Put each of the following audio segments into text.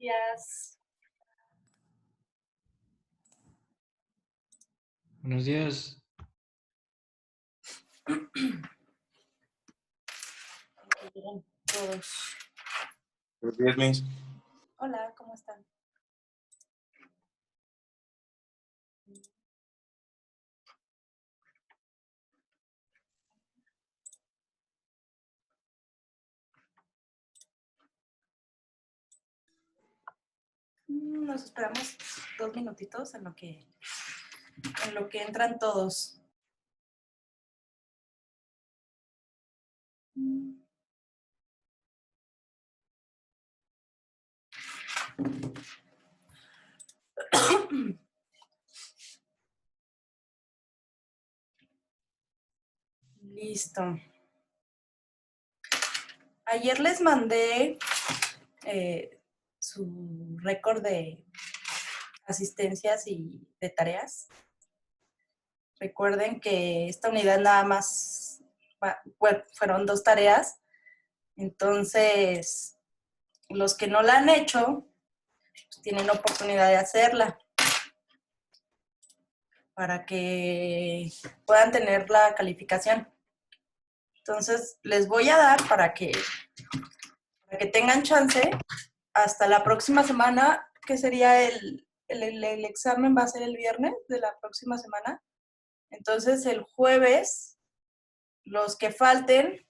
días. Buenos días. Bien, todos. Buenos días, Miss. Hola, ¿cómo están? Nos esperamos 2 minutitos en lo que entran todos. Listo. Ayer les mandé su récord de asistencias y de tareas. Recuerden que esta unidad nada más fueron 2 tareas. Entonces, los que no la han hecho, pues tienen oportunidad de hacerla para que puedan tener la calificación. Entonces, les voy a dar para que tengan chance hasta la próxima semana, que sería el examen va a ser el viernes de la próxima semana. Entonces, el jueves, los que falten,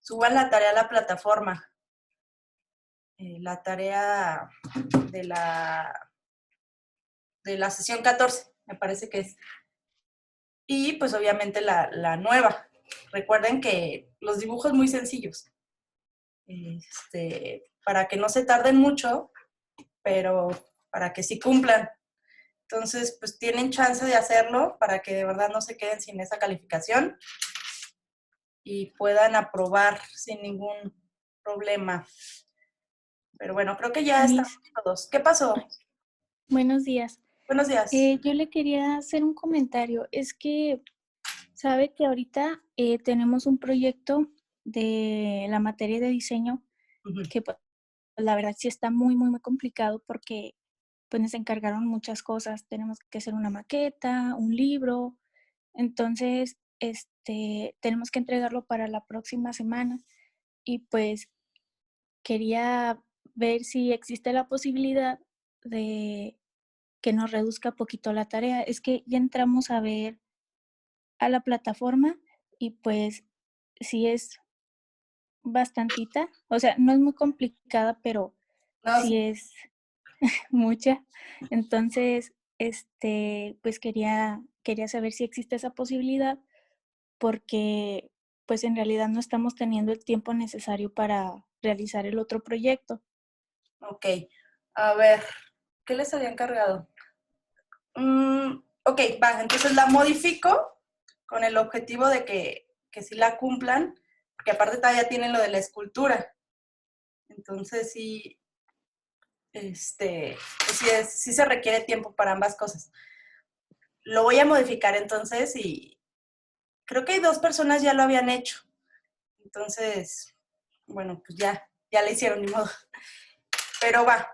suban la tarea a la plataforma. La tarea de la sesión 14, me parece que es. Y pues obviamente la nueva. Recuerden que los dibujos muy sencillos. Para que no se tarden mucho, pero para que sí cumplan. Entonces, pues tienen chance de hacerlo para que de verdad no se queden sin esa calificación y puedan aprobar sin ningún problema. Pero bueno, creo que ya estamos todos. ¿Qué pasó? Buenos días. Buenos días. Yo le quería hacer un comentario. Es que, sabe que ahorita tenemos un proyecto de la materia de diseño que pues, la verdad sí está muy, muy, muy complicado porque pues nos encargaron muchas cosas. Tenemos que hacer una maqueta, un libro. Entonces, tenemos que entregarlo para la próxima semana y pues quería ver si existe la posibilidad de que nos reduzca poquito la tarea. Es que ya entramos a ver a la plataforma y pues sí es bastantita, o sea, no es muy complicada, pero No, sí es mucha. Entonces, pues quería saber si existe esa posibilidad porque pues en realidad no estamos teniendo el tiempo necesario para realizar el otro proyecto. Ok, a ver, ¿qué les había encargado? Ok, va, entonces la modifico con el objetivo de que sí la cumplan, porque aparte todavía tienen lo de la escultura. Entonces sí, pues sí se requiere tiempo para ambas cosas. Lo voy a modificar entonces y creo que hay 2 personas ya lo habían hecho. Entonces, bueno, pues ya le hicieron, ni modo. Pero va,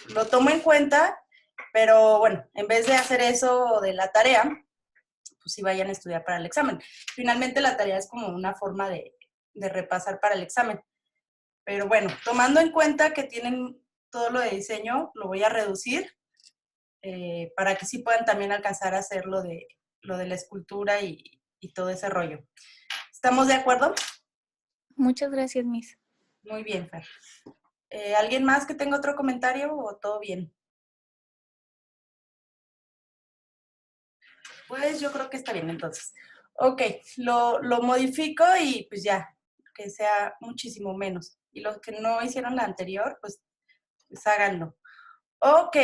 lo tomo en cuenta, pero bueno, en vez de hacer eso de la tarea, pues sí vayan a estudiar para el examen. Finalmente la tarea es como una forma de repasar para el examen. Pero bueno, tomando en cuenta que tienen todo lo de diseño, lo voy a reducir para que sí puedan también alcanzar a hacer lo de la escultura y todo ese rollo. ¿Estamos de acuerdo? Muchas gracias, Miss. Muy bien, Fer. ¿Alguien más que tenga otro comentario o todo bien? Pues yo creo que está bien, entonces. Ok, lo modifico y pues ya, que sea muchísimo menos. Y los que no hicieron la anterior, pues háganlo. Ok,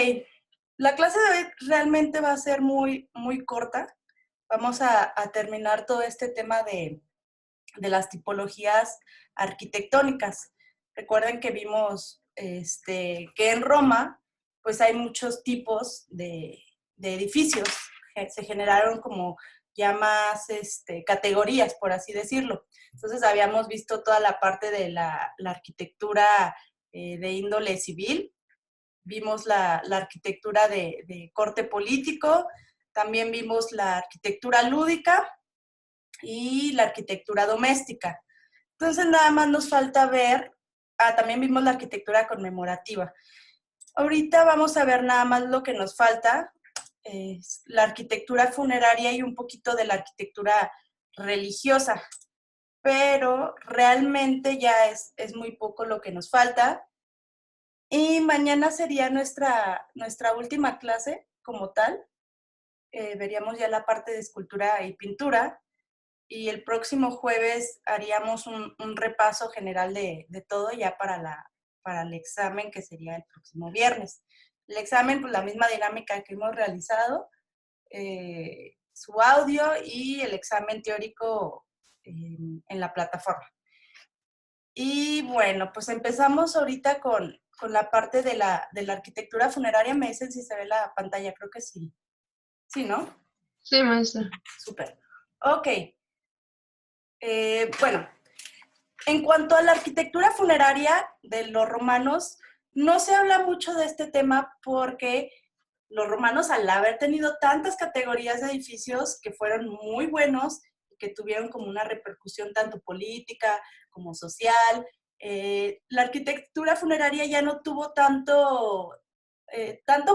la clase de hoy realmente va a ser muy, muy corta. Vamos a terminar todo este tema de las tipologías arquitectónicas. Recuerden que vimos que en Roma, pues hay muchos tipos de edificios. Se generaron como ya más categorías, por así decirlo. Entonces habíamos visto toda la parte de la arquitectura de índole civil, vimos la arquitectura de corte político, también vimos la arquitectura lúdica y la arquitectura doméstica. Entonces nada más nos falta ver, también vimos la arquitectura conmemorativa. Ahorita vamos a ver nada más lo que nos falta, es la arquitectura funeraria y un poquito de la arquitectura religiosa, pero realmente ya es muy poco lo que nos falta. Y mañana sería nuestra última clase como tal. Veríamos ya la parte de escultura y pintura. Y el próximo jueves haríamos un repaso general de todo ya para el examen, que sería el próximo viernes. El examen, pues la misma dinámica que hemos realizado, su audio y el examen teórico en la plataforma. Y bueno, pues empezamos ahorita con la parte de la arquitectura funeraria. Me dicen si se ve la pantalla, creo que sí. Sí, ¿no? Sí, maestra. Súper. Ok. Bueno, en cuanto a la arquitectura funeraria de los romanos, no se habla mucho de este tema porque los romanos, al haber tenido tantas categorías de edificios que fueron muy buenos, que tuvieron como una repercusión tanto política como social, la arquitectura funeraria ya no tuvo tanto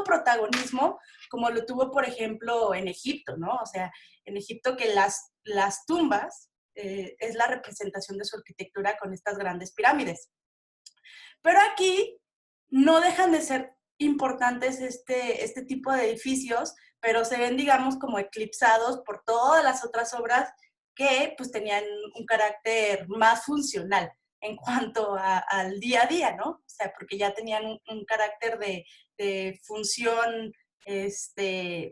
protagonismo como lo tuvo, por ejemplo, en Egipto, ¿no? O sea, en Egipto que las tumbas es la representación de su arquitectura con estas grandes pirámides. Pero aquí no dejan de ser importantes este tipo de edificios, pero se ven, digamos, como eclipsados por todas las otras obras que pues tenían un carácter más funcional en cuanto al día a día, ¿no? O sea, porque ya tenían un carácter de función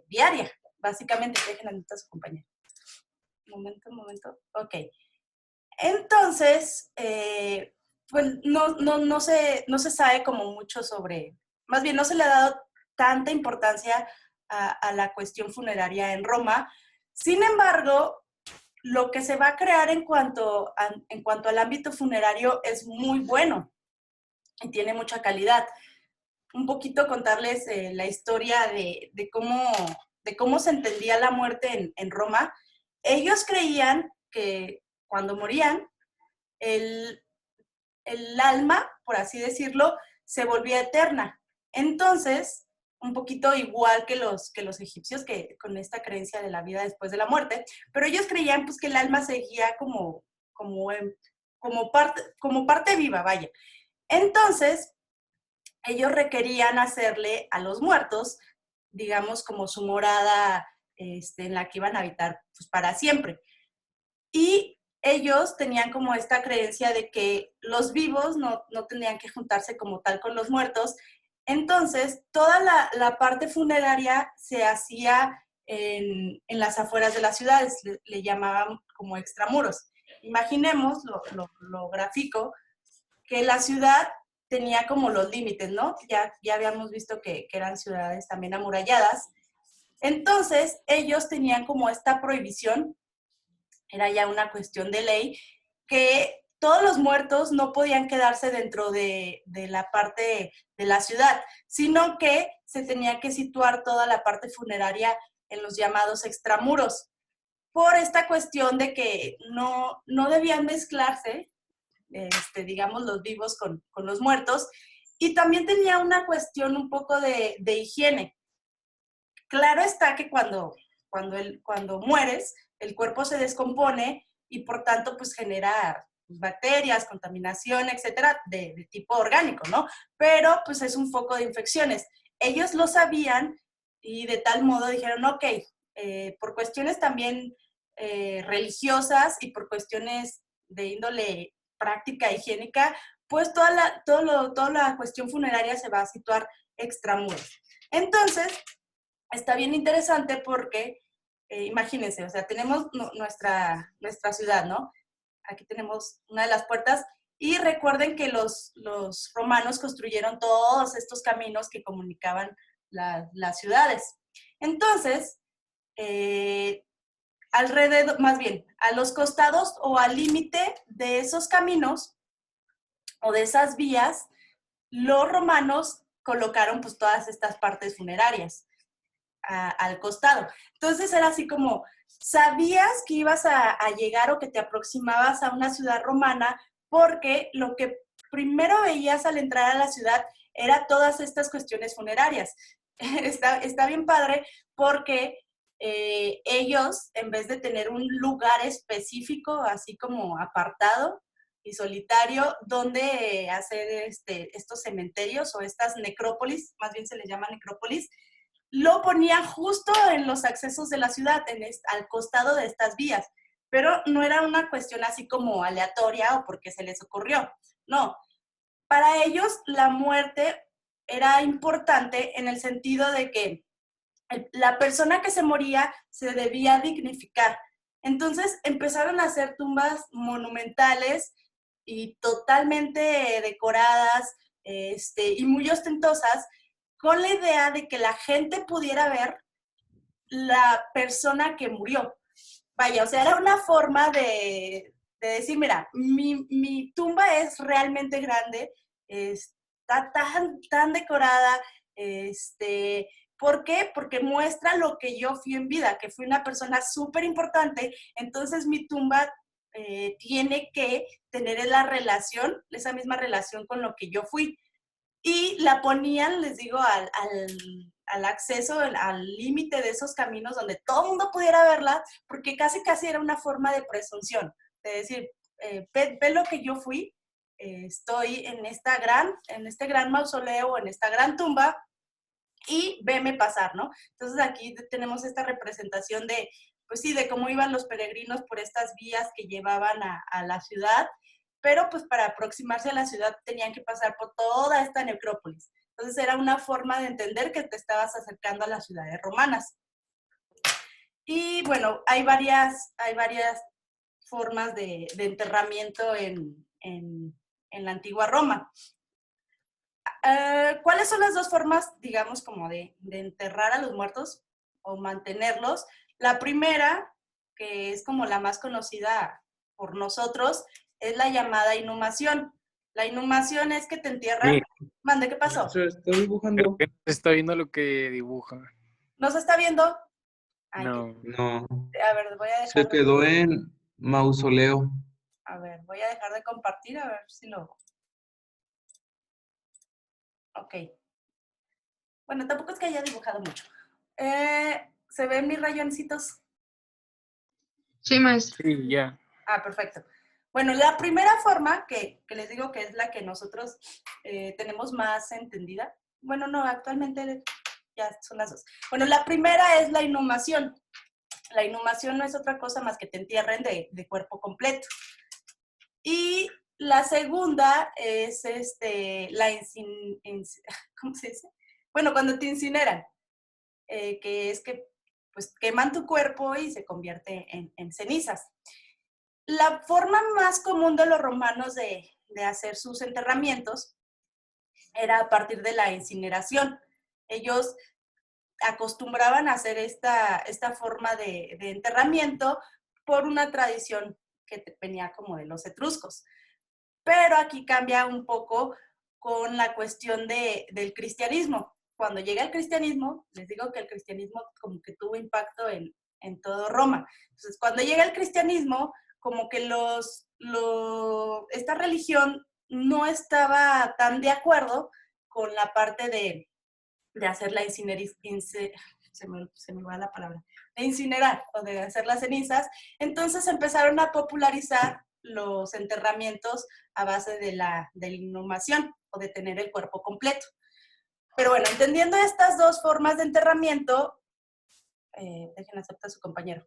diaria, básicamente. Dejen a su compañero. Un momento. Ok. Entonces, pues no se sabe como mucho sobre, más bien no se le ha dado tanta importancia a la cuestión funeraria en Roma. Sin embargo, lo que se va a crear en cuanto al ámbito funerario es muy bueno y tiene mucha calidad. Un poquito contarles la historia de cómo se entendía la muerte en Roma. Ellos creían que cuando morían, el alma, por así decirlo, se volvía eterna. Entonces, un poquito igual que los egipcios, que con esta creencia de la vida después de la muerte, pero ellos creían pues que el alma seguía como parte viva, vaya. Entonces, ellos requerían hacerle a los muertos, digamos, como su morada en la que iban a habitar pues, para siempre. Y ellos tenían como esta creencia de que los vivos no tenían que juntarse como tal con los muertos. Entonces, toda la parte funeraria se hacía en las afueras de las ciudades, le llamaban como extramuros. Imaginemos, lo gráfico, que la ciudad tenía como los límites, ¿no? Ya habíamos visto que eran ciudades también amuralladas. Entonces, ellos tenían como esta prohibición, era ya una cuestión de ley, que todos los muertos no podían quedarse dentro de la parte de la ciudad, sino que se tenía que situar toda la parte funeraria en los llamados extramuros, por esta cuestión de que no debían mezclarse, digamos, los vivos con los muertos, y también tenía una cuestión un poco de higiene. Claro está que cuando mueres, el cuerpo se descompone y por tanto pues genera bacterias, contaminación, etcétera, de tipo orgánico, ¿no? Pero pues es un foco de infecciones. Ellos lo sabían y de tal modo dijeron, ok, por cuestiones también religiosas y por cuestiones de índole práctica higiénica, pues toda la cuestión funeraria se va a situar extramuros. Entonces, está bien interesante porque, imagínense, o sea, tenemos nuestra ciudad, ¿no? Aquí tenemos una de las puertas y recuerden que los romanos construyeron todos estos caminos que comunicaban las ciudades. Entonces, alrededor, más bien, a los costados o al límite de esos caminos o de esas vías, los romanos colocaron pues todas estas partes funerarias al costado. Entonces era así como, sabías que ibas a llegar o que te aproximabas a una ciudad romana porque lo que primero veías al entrar a la ciudad era todas estas cuestiones funerarias. Está bien padre porque ellos, en vez de tener un lugar específico, así como apartado y solitario, donde hacer estos cementerios o estas necrópolis, más bien se les llama necrópolis, lo ponían justo en los accesos de la ciudad, al costado de estas vías. Pero no era una cuestión así como aleatoria o porque se les ocurrió. No, para ellos la muerte era importante en el sentido de que la persona que se moría se debía dignificar. Entonces empezaron a hacer tumbas monumentales y totalmente decoradas y muy ostentosas, con la idea de que la gente pudiera ver la persona que murió. Vaya, o sea, era una forma de decir, mira, mi tumba es realmente grande, está tan decorada, ¿por qué? Porque muestra lo que yo fui en vida, que fui una persona súper importante, entonces mi tumba tiene que tener esa misma relación con lo que yo fui. Y la ponían, les digo, al acceso, al límite de esos caminos donde todo el mundo pudiera verla, porque casi era una forma de presunción, de decir, ve lo que yo fui, estoy en este gran mausoleo, en esta gran tumba, y veme pasar, ¿no? Entonces aquí tenemos esta representación de, pues sí, de cómo iban los peregrinos por estas vías que llevaban a la ciudad, pero pues para aproximarse a la ciudad tenían que pasar por toda esta necrópolis. Entonces era una forma de entender que te estabas acercando a las ciudades romanas. Y bueno, hay varias formas de enterramiento en la antigua Roma. ¿Cuáles son las dos formas, digamos, como de enterrar a los muertos o mantenerlos? La primera, que es como la más conocida por nosotros, es la llamada inhumación. La inhumación es que te entierran. Sí. Mande, ¿qué pasó? Se está Creo dibujando. que no se está viendo lo que dibuja. ¿No se está viendo? Ay, No. No, a ver, voy a se dejar quedó en mausoleo. a ver, voy a dejar de compartir, a ver si lo... Ok. Bueno, tampoco es que haya dibujado mucho. ¿Se ven mis rayoncitos? Sí, maestra. Sí, ya. Ah, perfecto. Bueno, la primera forma, que les digo que es la que nosotros tenemos más entendida, bueno, no, actualmente ya son las dos. Bueno, la primera es la inhumación. La inhumación no es otra cosa más que te entierren de cuerpo completo. Y la segunda es ¿cómo se dice? Bueno, cuando te incineran, que es que pues queman tu cuerpo y se convierte en cenizas. La forma más común de los romanos de hacer sus enterramientos era a partir de la incineración. Ellos acostumbraban a hacer esta forma de enterramiento por una tradición que venía como de los etruscos. Pero aquí cambia un poco con la cuestión del cristianismo. Cuando llega el cristianismo, les digo que el cristianismo como que tuvo impacto en todo Roma. Entonces, cuando llega el cristianismo, como que esta religión no estaba tan de acuerdo con la parte de hacer la se me va la palabra, de incinerar o de hacer las cenizas. Entonces empezaron a popularizar los enterramientos a base de la inhumación o de tener el cuerpo completo. Pero bueno, entendiendo estas dos formas de enterramiento, dejen aceptar a su compañero.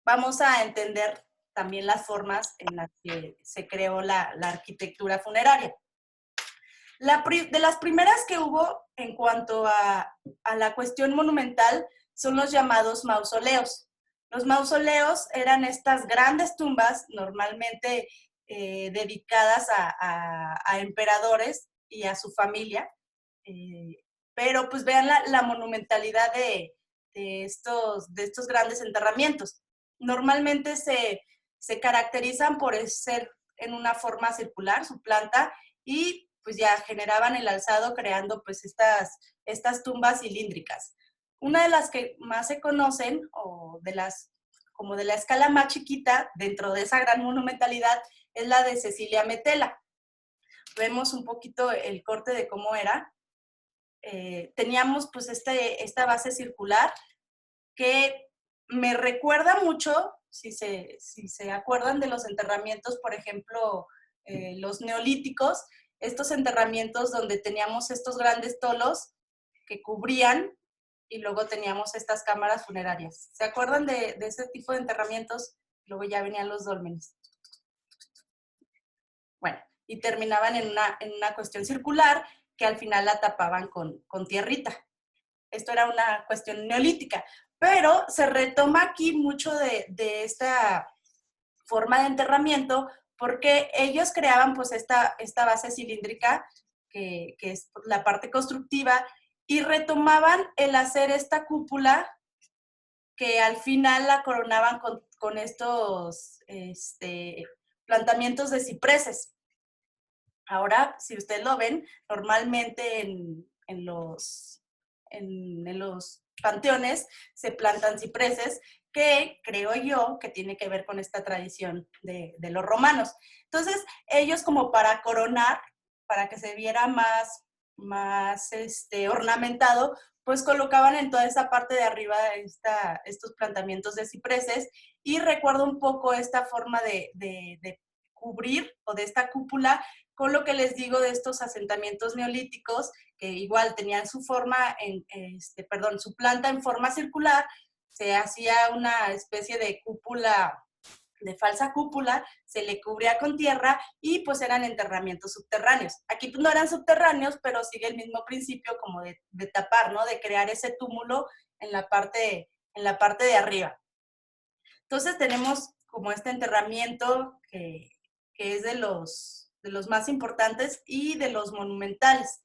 Vamos a entender también las formas en las que se creó la arquitectura funeraria. De las primeras que hubo en cuanto a la cuestión monumental son los llamados mausoleos. Los mausoleos eran estas grandes tumbas normalmente dedicadas a emperadores y a su familia, pero pues vean la monumentalidad de estos grandes enterramientos. Normalmente se caracterizan por ser en una forma circular, su planta, y pues ya generaban el alzado creando pues estas tumbas cilíndricas. Una de las que más se conocen, o de las como de la escala más chiquita dentro de esa gran monumentalidad, es la de Cecilia Metela. Vemos un poquito el corte de cómo era. Teníamos pues esta base circular que me recuerda mucho, si se acuerdan de los enterramientos, por ejemplo, los neolíticos, estos enterramientos donde teníamos estos grandes tolos que cubrían y luego teníamos estas cámaras funerarias. ¿Se acuerdan de ese tipo de enterramientos? Luego ya venían los dólmenes. Bueno, y terminaban en una cuestión circular que al final la tapaban con tierrita. Esto era una cuestión neolítica, pero se retoma aquí mucho de esta forma de enterramiento porque ellos creaban pues esta base cilíndrica que es la parte constructiva y retomaban el hacer esta cúpula que al final la coronaban con estos plantamientos de cipreses. Ahora, si ustedes lo ven, normalmente en los panteones se plantan cipreses, que creo yo que tiene que ver con esta tradición de los romanos. Entonces, ellos como para coronar, para que se viera más ornamentado, pues colocaban en toda esa parte de arriba estos plantamientos de cipreses, y recuerdo un poco esta forma de cubrir, o de esta cúpula, con lo que les digo de estos asentamientos neolíticos, que igual tenían su planta en forma circular, se hacía una especie de cúpula, de falsa cúpula, se le cubría con tierra y pues eran enterramientos subterráneos. Aquí pues no eran subterráneos, pero sigue el mismo principio como de tapar, ¿no? De crear ese túmulo en la parte de arriba. Entonces tenemos como este enterramiento que es de los más importantes y de los monumentales.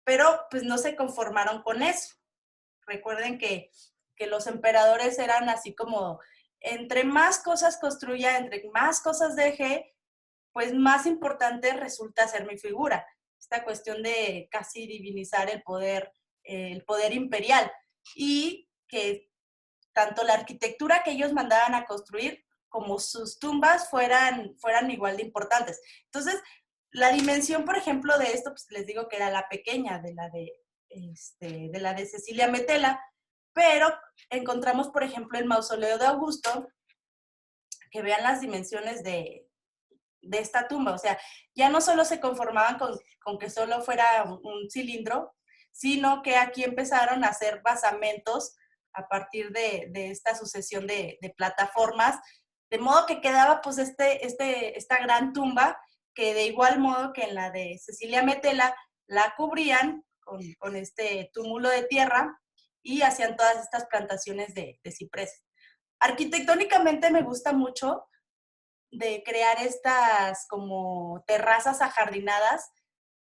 Pero pues no se conformaron con eso. Recuerden que los emperadores eran así como, entre más cosas construya, entre más cosas deje, pues más importante resulta ser mi figura. Esta cuestión de casi divinizar el poder imperial, y que tanto la arquitectura que ellos mandaban a construir como sus tumbas fueran igual de importantes. Entonces, la dimensión, por ejemplo, de esto, pues les digo que era la pequeña, de la de Cecilia Metela, pero encontramos, por ejemplo, el mausoleo de Augusto, que vean las dimensiones de esta tumba. O sea, ya no solo se conformaban con que solo fuera un cilindro, sino que aquí empezaron a hacer basamentos a partir de esta sucesión de plataformas, de modo que quedaba pues esta gran tumba, que de igual modo que en la de Cecilia Metela la cubrían con este túmulo de tierra y hacían todas estas plantaciones de cipreses. Arquitectónicamente me gusta mucho de crear estas como terrazas ajardinadas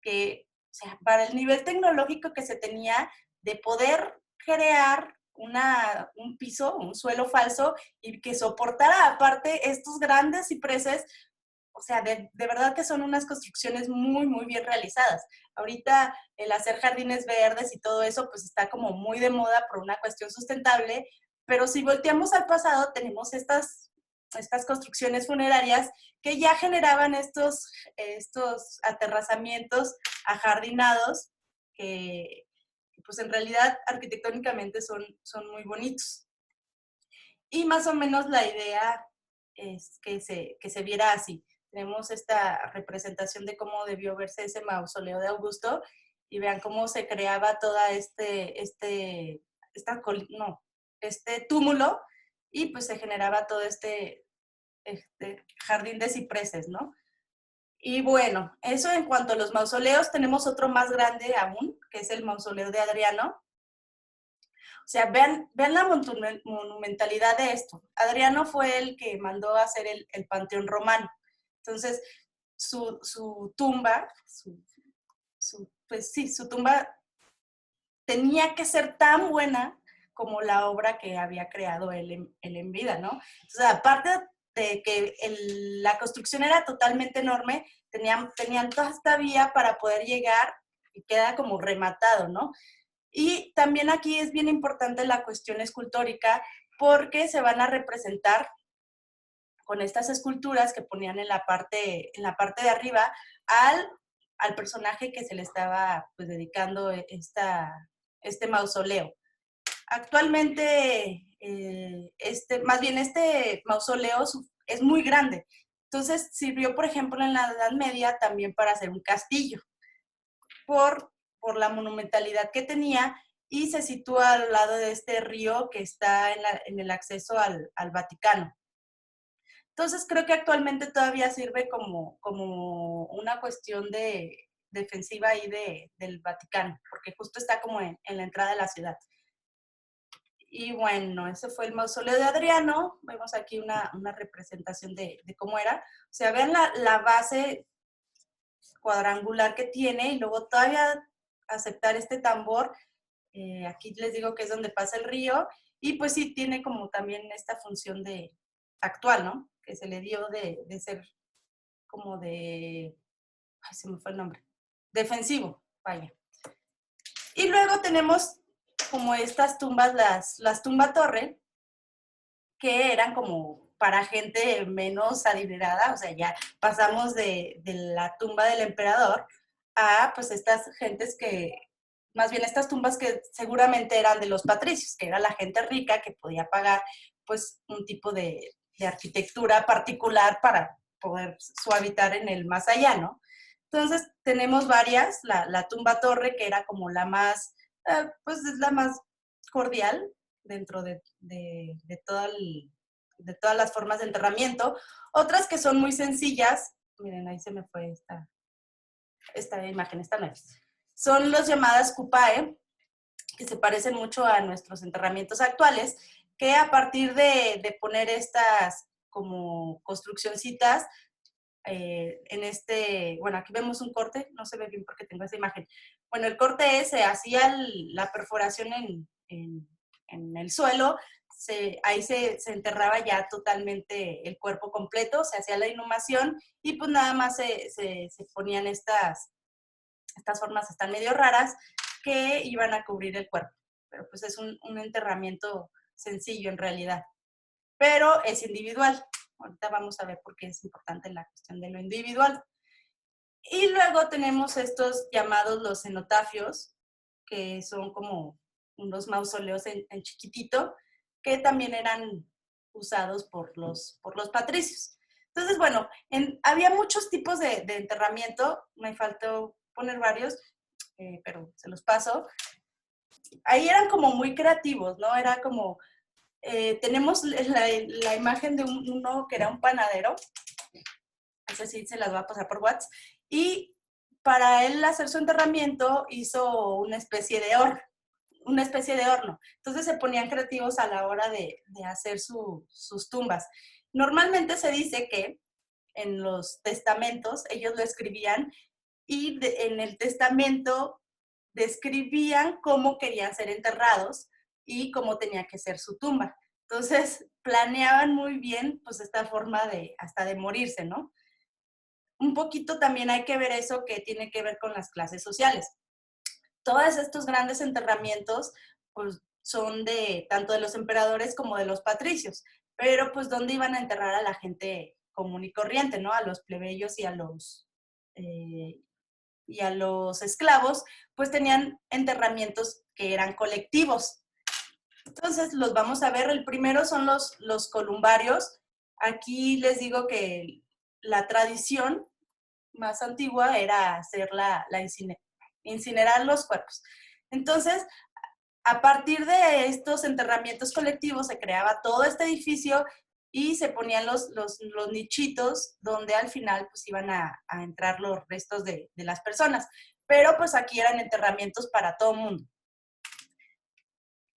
que, o sea, para el nivel tecnológico que se tenía, de poder crear un piso, un suelo falso, y que soportara aparte estos grandes cipreses. O sea, de verdad que son unas construcciones muy, muy bien realizadas. Ahorita el hacer jardines verdes y todo eso, pues está como muy de moda por una cuestión sustentable, pero si volteamos al pasado, tenemos estas construcciones funerarias que ya generaban estos aterrazamientos ajardinados que pues en realidad arquitectónicamente son muy bonitos. Y más o menos la idea es que se viera así. Tenemos esta representación de cómo debió verse ese mausoleo de Augusto, y vean cómo se creaba toda este túmulo, y pues se generaba todo este jardín de cipreses, ¿no? Y bueno, eso en cuanto a los mausoleos. Tenemos otro más grande aún, que es el mausoleo de Adriano. O sea, vean la monumentalidad de esto. Adriano fue el que mandó a hacer el Panteón Romano. Entonces, su tumba, su tumba tenía que ser tan buena como la obra que había creado él en vida, ¿no? Entonces, aparte de que la construcción era totalmente enorme, tenían toda esta vía para poder llegar y queda como rematado, ¿no? Y también aquí es bien importante la cuestión escultórica porque se van a representar con estas esculturas que ponían en la parte de arriba al personaje que se le estaba pues, dedicando este mausoleo. Actualmente, más bien este mausoleo es muy grande. Entonces sirvió, por ejemplo, en la Edad Media también para hacer un castillo por la monumentalidad que tenía y se sitúa al lado de este río que está en el acceso al Vaticano. Entonces creo que actualmente todavía sirve como una cuestión defensiva ahí del Vaticano, porque justo está como en la entrada de la ciudad. Y bueno, ese fue el mausoleo de Adriano. Vemos aquí una representación de cómo era. O sea, vean la base cuadrangular que tiene y luego todavía aceptar este tambor. Aquí les digo que es donde pasa el río y pues sí tiene como también esta función actual, ¿no? Que se le dio de ser como ay, se me fue el nombre, defensivo, vaya. Y luego tenemos como estas tumbas, las tumba torre, que eran como para gente menos adinerada, o sea, ya pasamos de la tumba del emperador a pues estas gentes más bien estas tumbas que seguramente eran de los patricios, que era la gente rica que podía pagar pues un tipo de arquitectura particular para poder suavitar en el más allá, ¿no? Entonces tenemos varias, la tumba torre que era como la más, pues es la más cordial dentro de todas las formas de enterramiento. Otras que son muy sencillas, miren, ahí se me fue esta imagen, esta no es. Son las llamadas cupae, que se parecen mucho a nuestros enterramientos actuales, que a partir de poner estas como construccioncitas, bueno, aquí vemos un corte, no se ve bien porque tengo esa imagen. Bueno, el corte se hacía la perforación en el suelo, ahí se enterraba ya totalmente el cuerpo completo, se hacía la inhumación y pues nada más se ponían estas formas, están medio raras, que iban a cubrir el cuerpo. Pero pues es un enterramiento sencillo en realidad, pero es individual. Ahorita vamos a ver por qué es importante la cuestión de lo individual. Y luego tenemos estos llamados los cenotafios, que son como unos mausoleos en chiquitito, que también eran usados por los patricios. Entonces, bueno, había muchos tipos de enterramiento, me faltó poner varios, pero se los paso. Ahí eran como muy creativos, ¿no? Era como, tenemos la imagen de uno que era un panadero, ese sí se las va a pasar por WhatsApp, y para él hacer su enterramiento hizo una especie de horno. Entonces se ponían creativos a la hora de hacer sus tumbas. Normalmente se dice que en los testamentos ellos lo escribían y en el testamento describían cómo querían ser enterrados y cómo tenía que ser su tumba. Entonces planeaban muy bien pues esta forma hasta de morirse, ¿no? Un poquito también hay que ver eso que tiene que ver con las clases sociales. Todos estos grandes enterramientos pues, son tanto de los emperadores como de los patricios, pero pues ¿dónde iban a enterrar a la gente común y corriente, ¿no? A los plebeyos y a los esclavos, pues tenían enterramientos que eran colectivos. Entonces los vamos a ver. El primero son los columbarios. Aquí les digo que la tradición más antigua era hacer incinerar los cuerpos. Entonces, a partir de estos enterramientos colectivos se creaba todo este edificio y se ponían los nichitos donde al final pues iban a entrar los restos de las personas. Pero pues aquí eran enterramientos para todo el mundo.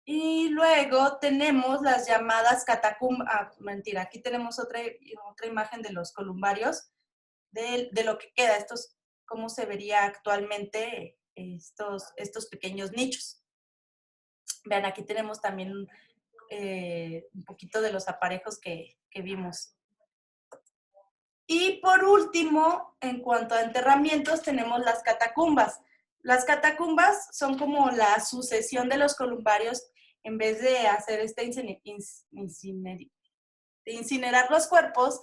Y luego tenemos las llamadas catacumbas. Mentira, aquí tenemos otra imagen de los columbarios, de lo que queda, cómo se vería actualmente estos pequeños nichos. Vean, aquí tenemos también un poquito de los aparejos que vimos. Y por último, en cuanto a enterramientos, tenemos las catacumbas. Las catacumbas son como la sucesión de los columbarios. En vez de hacer de incinerar los cuerpos,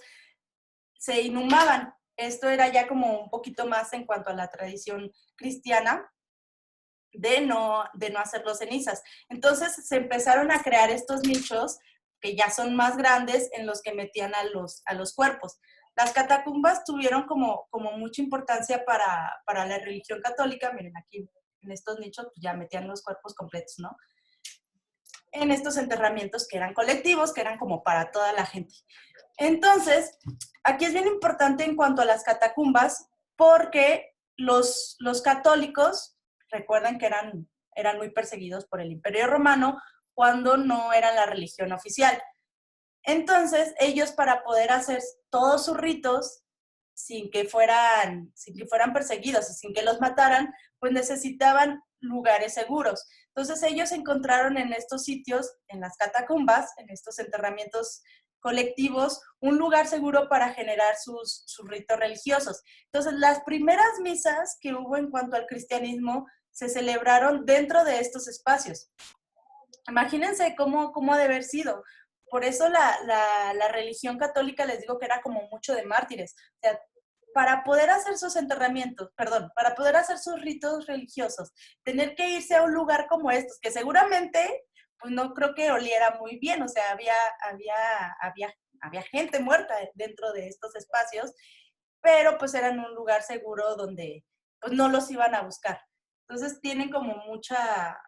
se inhumaban. Esto era ya como un poquito más en cuanto a la tradición cristiana de no hacerlo cenizas. Entonces se empezaron a crear estos nichos que ya son más grandes en los que metían a los cuerpos. Las catacumbas tuvieron como mucha importancia para la religión católica. Miren, aquí en estos nichos pues ya metían los cuerpos completos, ¿no? En estos enterramientos que eran colectivos, que eran como para toda la gente. Entonces, aquí es bien importante en cuanto a las catacumbas, porque los católicos, recuerden que eran muy perseguidos por el Imperio Romano cuando no eran la religión oficial. Entonces, ellos para poder hacer todos sus ritos sin que fueran perseguidos y sin que los mataran, pues necesitaban lugares seguros. Entonces, ellos encontraron en estos sitios, en las catacumbas, en estos enterramientos colectivos, un lugar seguro para generar sus ritos religiosos. Entonces, las primeras misas que hubo en cuanto al cristianismo se celebraron dentro de estos espacios. Imagínense cómo ha de haber sido. Por eso la religión católica, les digo que era como mucho de mártires. O sea, para poder hacer sus para poder hacer sus ritos religiosos, tener que irse a un lugar como estos, que seguramente, pues no creo que oliera muy bien, o sea, había gente muerta dentro de estos espacios, pero pues eran un lugar seguro donde pues no los iban a buscar. Entonces tienen como mucha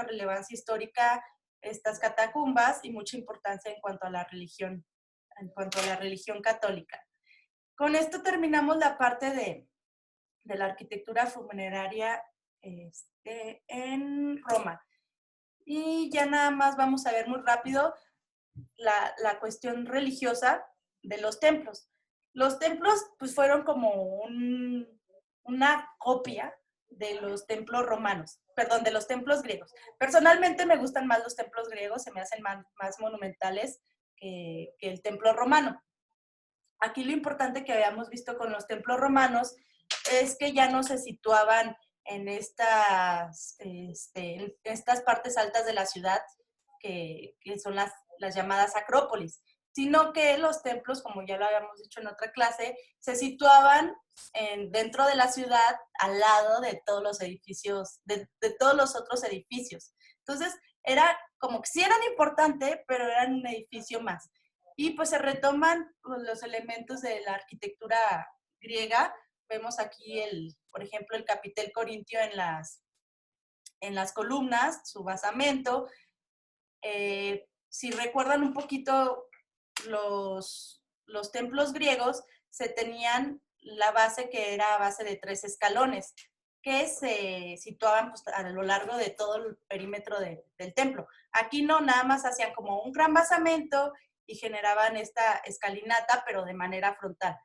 relevancia histórica estas catacumbas y mucha importancia en cuanto a la religión católica. Con esto terminamos la parte de la arquitectura funeraria en Roma. Y ya nada más vamos a ver muy rápido la cuestión religiosa de los templos. Los templos pues fueron como una copia de los templos romanos, perdón, de los templos griegos. Personalmente me gustan más los templos griegos, se me hacen más monumentales que el templo romano. Aquí lo importante que habíamos visto con los templos romanos es que ya no se situaban en estas partes altas de la ciudad, que son las llamadas acrópolis, sino que los templos, como ya lo habíamos dicho en otra clase, se situaban dentro de la ciudad, al lado de todos los edificios, de todos los otros edificios. Entonces, era como que sí eran importantes, pero eran un edificio más. Y pues se retoman los elementos de la arquitectura griega. Vemos aquí, por ejemplo, el capitel corintio en las columnas, su basamento. Si recuerdan un poquito los templos griegos, se tenían la base que era a base de 3 escalones, que se situaban pues, a lo largo de todo el perímetro del templo. Aquí no, nada más hacían como un gran basamento y generaban esta escalinata, pero de manera frontal.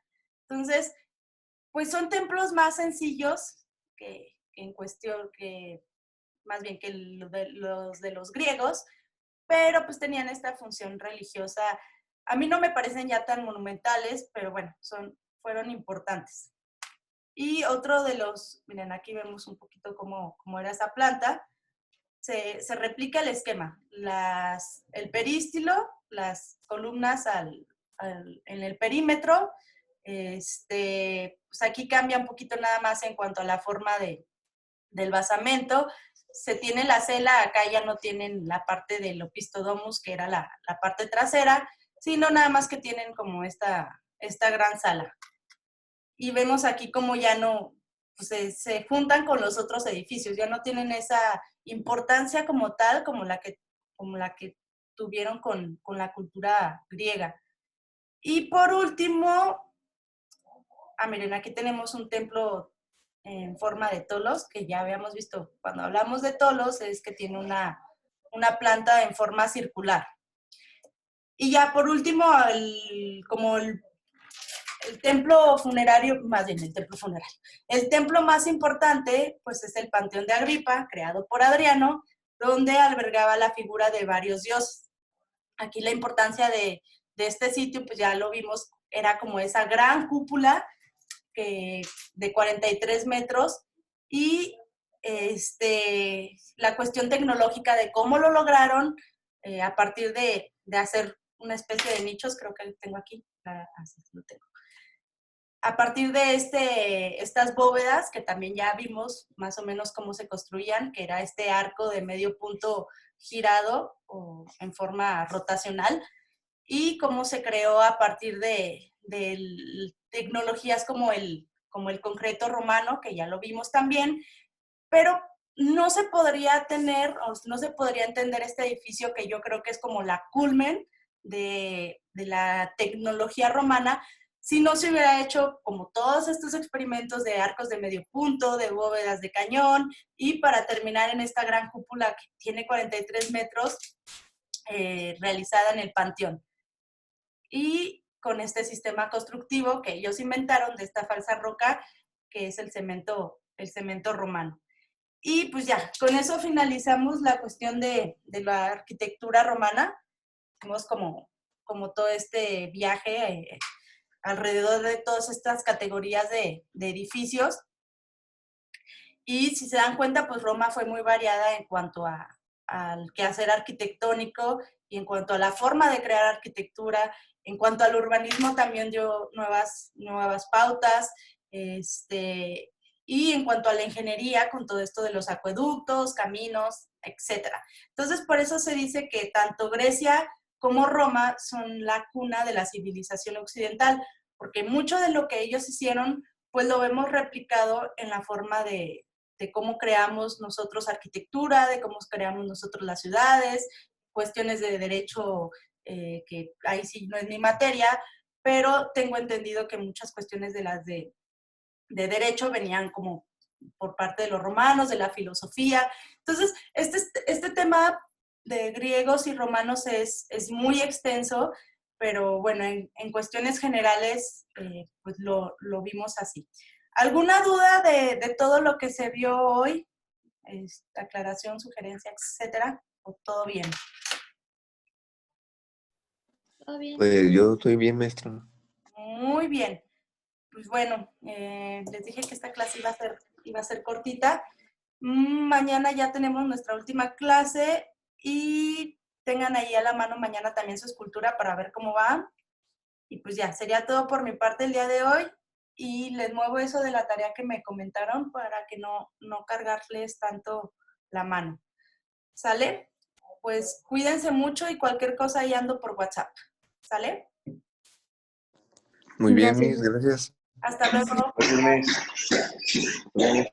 Entonces, pues son templos más sencillos que en cuestión, que más bien que los de los griegos, pero pues tenían esta función religiosa. A mí no me parecen ya tan monumentales, pero bueno, fueron importantes. Y otro de miren, aquí vemos un poquito cómo era esa planta. Se replica el esquema. El perístilo, las columnas en el perímetro. Pues aquí cambia un poquito nada más en cuanto a la forma del basamento. Se tiene la cela, acá ya no tienen la parte del opistodomus, que era la parte trasera, sino nada más que tienen como esta gran sala. Y vemos aquí como ya no, pues se juntan con los otros edificios, ya no tienen esa importancia como tal, como la que tuvieron con la cultura griega. Y por último, miren, aquí tenemos un templo en forma de tolos, que ya habíamos visto cuando hablamos de tolos, es que tiene una planta en forma circular. Y ya por último, el templo funerario, más bien el templo funerario. El templo más importante, pues es el Panteón de Agripa, creado por Adriano, donde albergaba la figura de varios dioses. Aquí la importancia de este sitio, pues ya lo vimos era como esa gran cúpula de 43 metros y la cuestión tecnológica de cómo lo lograron a partir de hacer una especie de nichos, creo que tengo aquí, así lo tengo. A partir de estas bóvedas, que también ya vimos más o menos cómo se construían, que era este arco de medio punto girado o en forma rotacional, y cómo se creó a partir de tecnologías como el concreto romano, que ya lo vimos también, pero no se podría tener, o no se podría entender este edificio, que yo creo que es como la culmen de la tecnología romana, si no se hubiera hecho como todos estos experimentos de arcos de medio punto, de bóvedas de cañón, y para terminar en esta gran cúpula que tiene 43 metros, realizada en el Panteón. Y con este sistema constructivo que ellos inventaron de esta falsa roca, que es el cemento romano. Y pues ya, con eso finalizamos la cuestión de la arquitectura romana. Hicimos como todo este viaje alrededor de todas estas categorías de edificios. Y si se dan cuenta, pues Roma fue muy variada en cuanto al quehacer arquitectónico y en cuanto a la forma de crear arquitectura. En cuanto al urbanismo también dio nuevas pautas. Y en cuanto a la ingeniería, con todo esto de los acueductos, caminos, etc. Entonces, por eso se dice que tanto Grecia como Roma son la cuna de la civilización occidental, porque mucho de lo que ellos hicieron, pues lo vemos replicado en la forma de cómo creamos nosotros arquitectura, de cómo creamos nosotros las ciudades, cuestiones de derecho, que ahí sí no es mi materia, pero tengo entendido que muchas cuestiones de las de derecho venían como por parte de los romanos, de la filosofía. Entonces, este tema de griegos y romanos es muy extenso, pero bueno, en cuestiones generales, pues lo vimos así. ¿Alguna duda de todo lo que se vio hoy? Aclaración, sugerencia, etcétera, ¿o todo bien? Todo bien. Pues yo estoy bien, maestra. Muy bien. Pues bueno, les dije que esta clase iba a ser cortita. Mañana ya tenemos nuestra última clase y tengan ahí a la mano mañana también su escultura para ver cómo va. Y pues ya, sería todo por mi parte el día de hoy. Y les muevo eso de la tarea que me comentaron para que no cargarles tanto la mano. ¿Sale? Pues cuídense mucho y cualquier cosa ahí ando por WhatsApp. ¿Sale? Muy bien, Gracias. Miss, gracias. Hasta luego. Gracias, Miss.